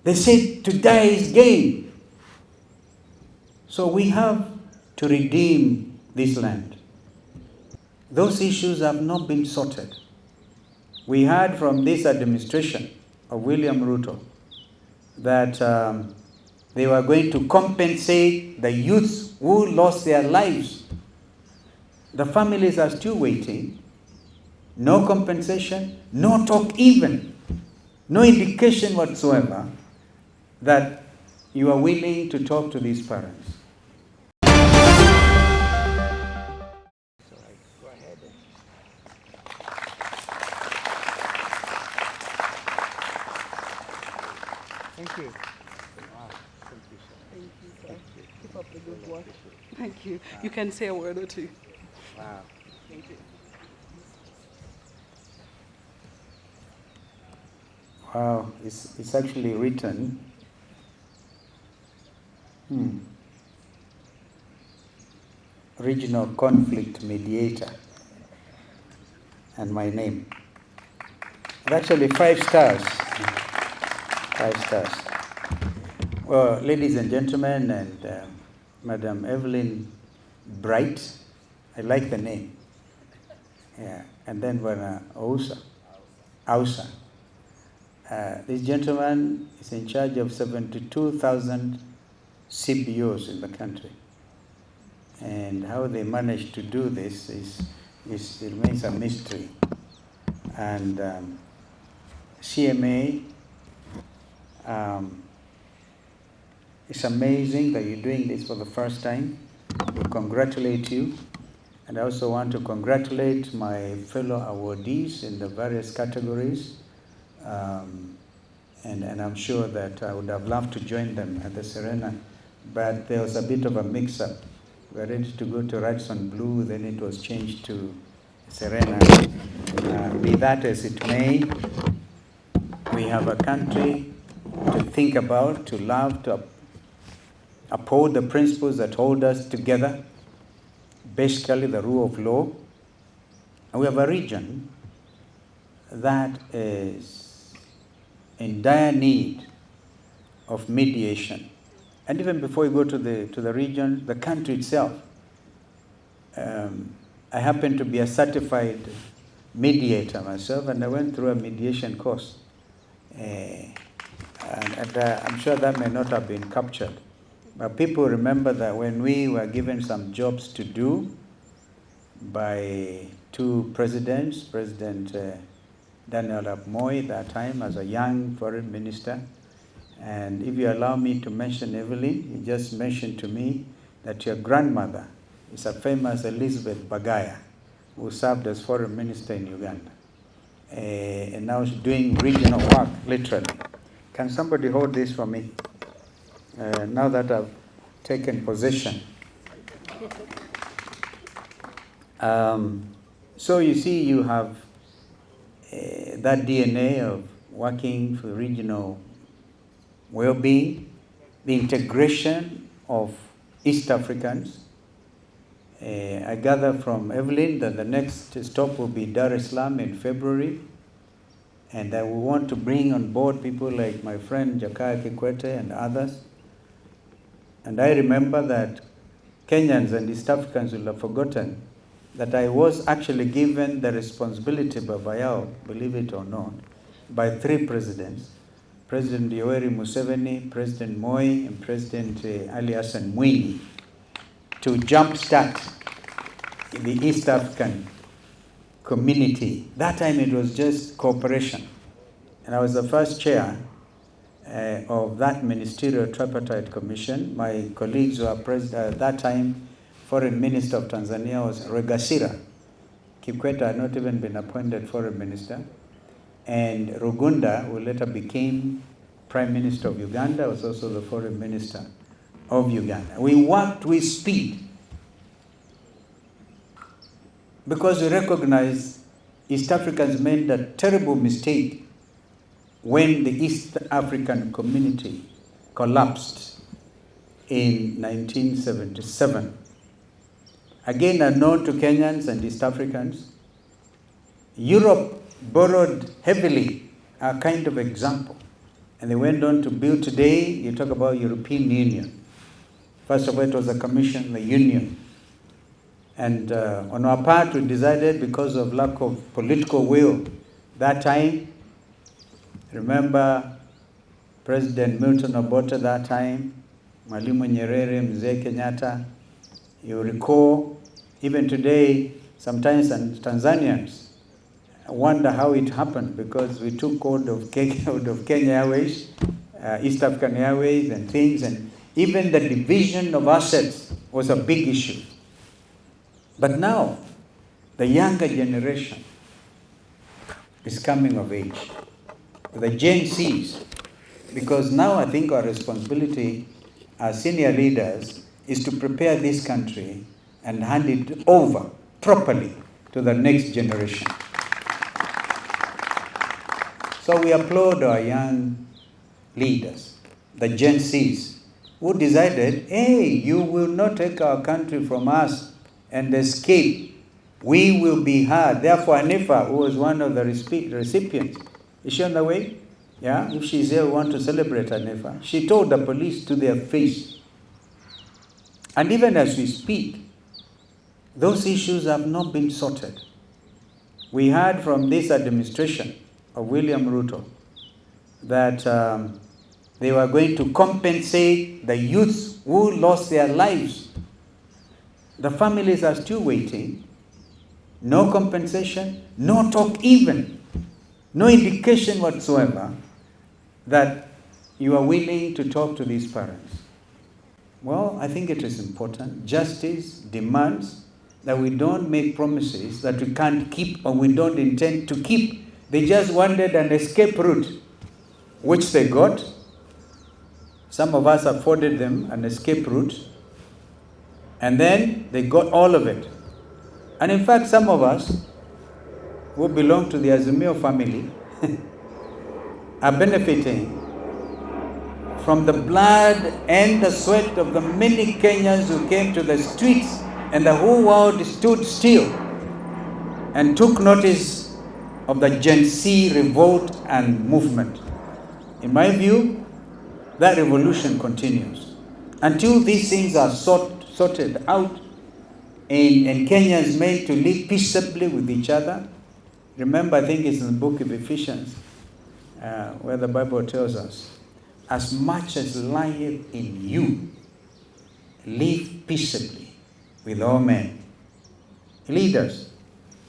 They said to die is gain. So we have to redeem this land. Those issues have not been sorted. We heard from this administration of William Ruto that they were going to compensate the youths who lost their lives. The families are still waiting. No compensation, no talk even, no indication whatsoever that you are willing to talk to these parents. Thank you. Thank you, sir. Keep up the good work. Thank you. You can say a word or two. Wow. Thank you. Wow, it's actually written. Regional conflict mediator. And my name. And actually 5 stars. 5 stars. Well, ladies and gentlemen, and Madam Evelyn Bright, I like the name. Yeah, and then Ausa. This gentleman is in charge of 72,000 CBOs in the country. And how they managed to do this it remains a mystery. And CMA, it's amazing that you're doing this for the first time. We congratulate you. And I also want to congratulate my fellow awardees in the various categories. And I'm sure that I would have loved to join them at the Serena, but there was a bit of a mix-up. We were ready to go to Radisson Blue, then it was changed to Serena. Be that as it may, we have a country to think about, to love, to uphold the principles that hold us together, basically the rule of law. And we have a region that is in dire need of mediation. And even before you go to the region, the country itself, I happen to be a certified mediator myself, and I went through a mediation course. And I'm sure that may not have been captured. But people remember that when we were given some jobs to do by 2 presidents, President Daniel Arap Moi that time as a young foreign minister. And if you allow me to mention Evelyn, you just mentioned to me that your grandmother is a famous Elizabeth Bagaya who served as foreign minister in Uganda. And now she's doing regional work, literally. Can somebody hold this for me? Now that I've taken possession. So you see, you have that DNA of working for regional well-being, the integration of East Africans. I gather from Evelyn that the next stop will be Dar es Salaam in February, and that we want to bring on board people like my friend Jakaya Kikwete and others. And I remember that Kenyans and East Africans will have forgotten that I was actually given the responsibility by Bayao, believe it or not, by 3 presidents, President Yoweri Museveni, President Moi, and President Ali Hassan Mwinyi, to jumpstart the East African community. That time it was just cooperation. And I was the first chair of that ministerial tripartite commission. My colleagues were at that time, Foreign Minister of Tanzania was Regasira. Kikwete had not even been appointed Foreign Minister. And Rugunda, who later became Prime Minister of Uganda, was also the Foreign Minister of Uganda. We worked with speed because we recognize East Africans made a terrible mistake when the East African community collapsed in 1977. Again, unknown to Kenyans and East Africans, Europe borrowed heavily a kind of example. And they went on to build today, you talk about European Union. First of all, it was a commission, the union. And on our part, we decided, because of lack of political will that time, remember President Milton Obote that time, Mwalimu Nyerere, Mzee Kenyatta, you recall, even today, sometimes Tanzanians wonder how it happened, because we took hold of Kenya Airways, East African Airways and things, and even the division of assets was a big issue. But now, the younger generation is coming of age, the Gen Zs, because now I think our responsibility as senior leaders is to prepare this country and hand it over properly to the next generation. So we applaud our young leaders, the Gen Zs, who decided, hey, you will not take our country from us and escape. We will be heard. Therefore, Anifa, who was one of the recipients, is she on the way? Yeah, if she's here, we want to celebrate Anifa. She told the police to their face. And even as we speak, those issues have not been sorted. We heard from this administration of William Ruto that they were going to compensate the youths who lost their lives. The families are still waiting. No compensation, no talk even, no indication whatsoever that you are willing to talk to these parents. Well, I think it is important. Justice demands that we don't make promises that we can't keep or we don't intend to keep. They just wanted an escape route, which they got. Some of us afforded them an escape route, and then they got all of it. And in fact, some of us who belong to the Azimio family are benefiting from the blood and the sweat of the many Kenyans who came to the streets, and the whole world stood still and took notice of the Gen Z revolt and movement. In my view, that revolution continues. Until these things are sorted out and Kenya is made to live peaceably with each other. Remember, I think it's in the book of Ephesians where the Bible tells us, as much as lieth in you, live peaceably with all men. Leaders,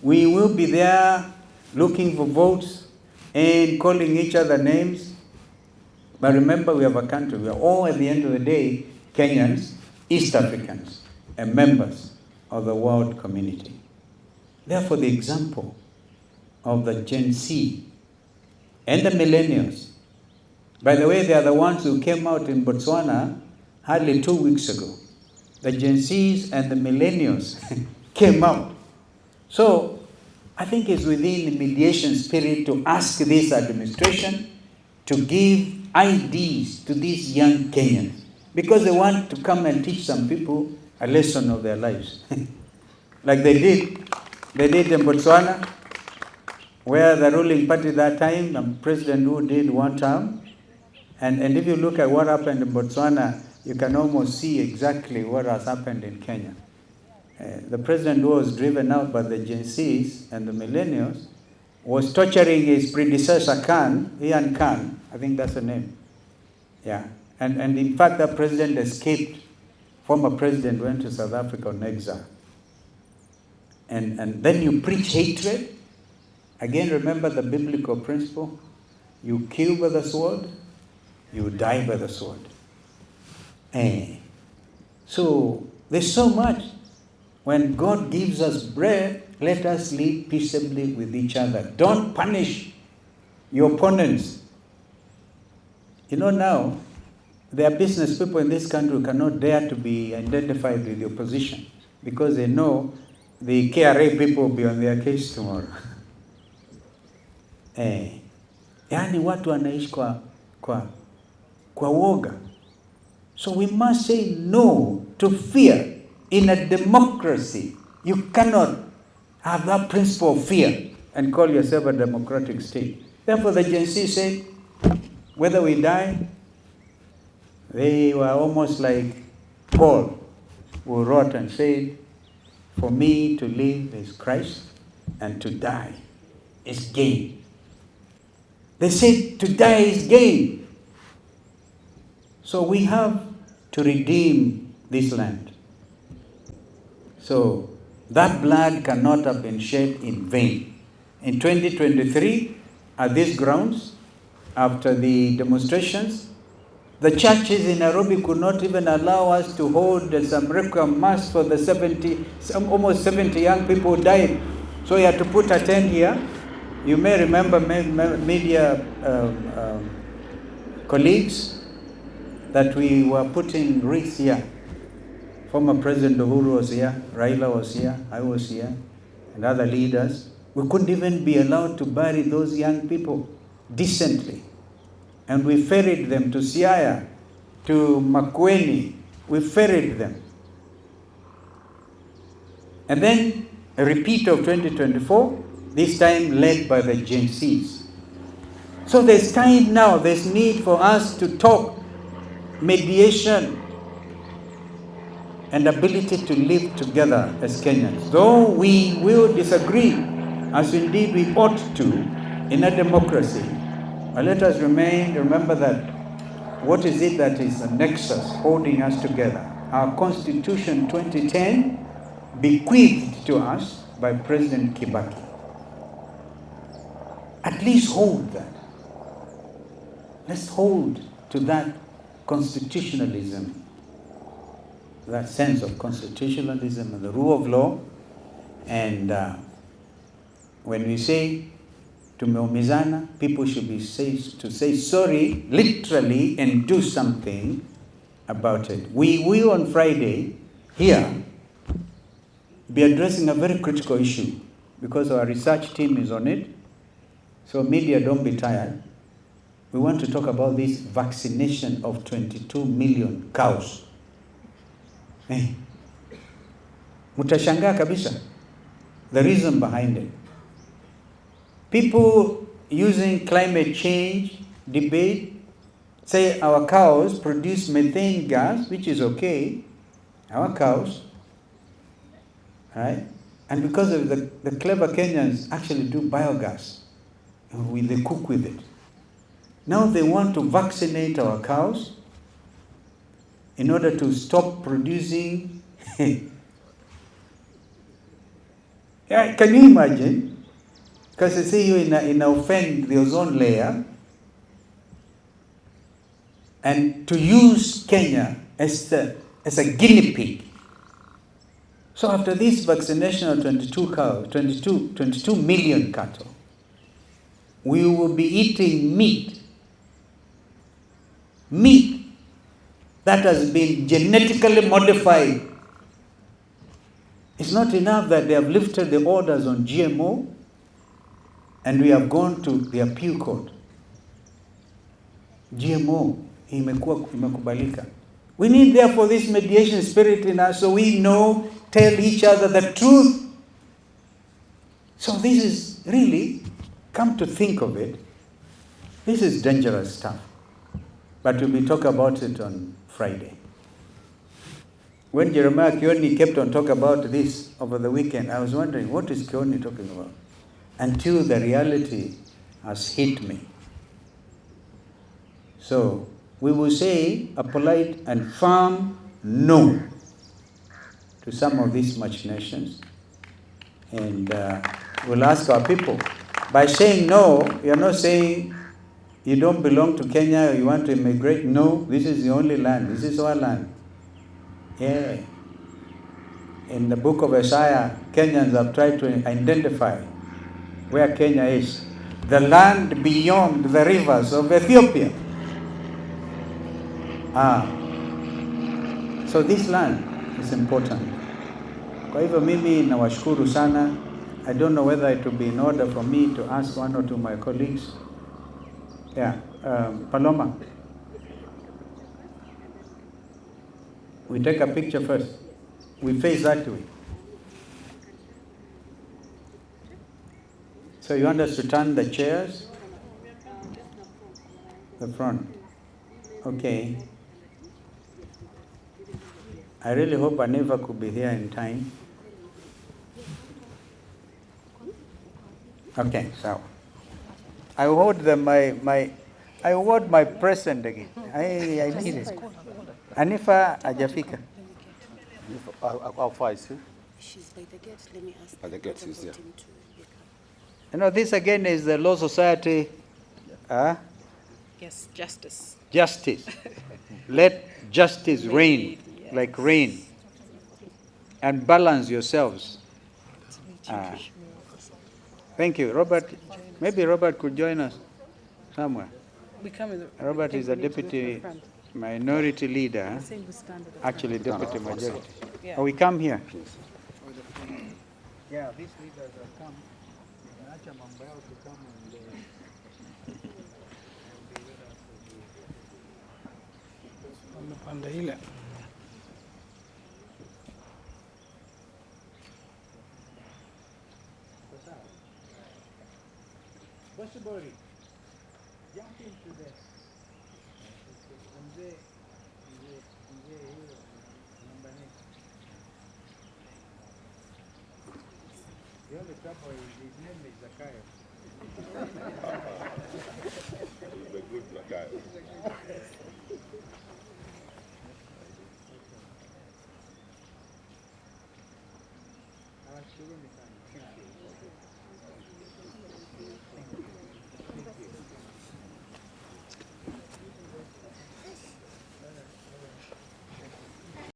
we will be there looking for votes and calling each other names. But remember, we have a country. We are all, at the end of the day, Kenyans, East Africans, and members of the world community. Therefore, the example of the Gen Z and the millennials, by the way, they are the ones who came out in Botswana hardly 2 weeks ago. The Gen Zs and the millennials came out. So I think it's within the mediation spirit to ask this administration to give IDs to these young Kenyans, because they want to come and teach some people a lesson of their lives. Like they did in Botswana, where the ruling party that time, the president who did one term, and if you look at what happened in Botswana, you can almost see exactly what has happened in Kenya. The president who was driven out by the Gen Zs and the millennials was torturing his predecessor, Ian Khan, I think that's the name. Yeah. And in fact, that president escaped. Former president went to South Africa on exile. And then you preach hatred. Again, remember the biblical principle. You kill by the sword, you die by the sword. So there's so much. When God gives us bread, let us live peaceably with each other. Don't punish your opponents. You know, now, there are business people in this country who cannot dare to be identified with the opposition because they know the KRA people will be on their case tomorrow. Yani watu wanaishi kwa woga. So we must say no to fear. In a democracy, you cannot have that principle of fear and call yourself a democratic state. Therefore, the Gen Z said, whether we die, they were almost like Paul, who wrote and said, for me to live is Christ, and to die is gain. They said to die is gain. So we have to redeem this land. So that blood cannot have been shed in vain. In 2023, at these grounds, after the demonstrations, the churches in Nairobi could not even allow us to hold some requiem mass for the almost 70 young people who died. So we had to put a tent here. You may remember media colleagues that we were putting wreaths here. Former President Uhuru was here, Raila was here, I was here, and other leaders. We couldn't even be allowed to bury those young people decently. And we ferried them to Siaya, to Makueni. We ferried them. And then a repeat of 2024, this time led by the Gen Zs. So there's time now, there's need for us to talk, mediation, and ability to live together as Kenyans. Though we will disagree, as indeed we ought to in a democracy, but let us remember that what is it that is the nexus holding us together? Our Constitution 2010, bequeathed to us by President Kibaki. At least hold that. Let's hold to that constitutionalism, that sense of constitutionalism and the rule of law. And when we say tumeumizana, people should be to say sorry literally and do something about it. We will on Friday here be addressing a very critical issue because our research team is on it. So media, don't be tired. We want to talk about this vaccination of 22 million cows. Mutashangaa kabisa the reason behind it. People using climate change debate say our cows produce methane gas, which is okay. Our cows, right? And because of the clever Kenyans actually do biogas, they cook with it. Now they want to vaccinate our cows in order to stop producing. Yeah, can you imagine? Because they say you in offend the ozone layer, and to use Kenya as a guinea pig. So after this vaccination of 22 million cattle, we will be eating meat that has been genetically modified. It's not enough that they have lifted the orders on GMO and we have gone to the appeal court. GMO imekubalika. We need therefore this mediation spirit in us so we know, tell each other the truth. So this is really, come to think of it, this is dangerous stuff. But we'll be talking about it on Friday. When Jeremiah Kioni kept on talking about this over the weekend, I was wondering, what is Kioni talking about? Until the reality has hit me. So we will say a polite and firm no to some of these machinations. And we'll ask our people. By saying no, you're not saying you don't belong to Kenya or you want to immigrate. No, this is the only land. This is our land. Yeah. In the book of Isaiah, Kenyans have tried to identify where Kenya is. The land beyond the rivers of Ethiopia. So this land is important. Kwa hivyo mimi nawashukuru sana. I don't know whether it will be in order for me to ask one or two of my colleagues. Yeah, Paloma. We take a picture first. We face that way. So you want us to turn the chairs? The front. Okay. I really hope I never could be here in time. Okay, so I award I award my present again. I need it. Anifa Ajafika. How far is he? She's by the gate. Let me ask By the gate, is there. team to pick up. You know, this again is the Law Society Yes, justice. justice. Let justice reign, Yes. like rain, and balance yourselves. Thank you, Robert. Maybe Robert could join us somewhere. We come in the, Robert I is think a we need to go to the deputy front. minority leader, I'm saying we stand at the actually front. deputy majority. Yeah. Oh, we come here. Yeah, these leaders have come. Wanaacha mambo yao to come and wamepanda ile. Possibly, jump into the mzee hiyo namba nne. The only trouble is his name is Zakayo. A good guy. Shughuli sana. Thank you.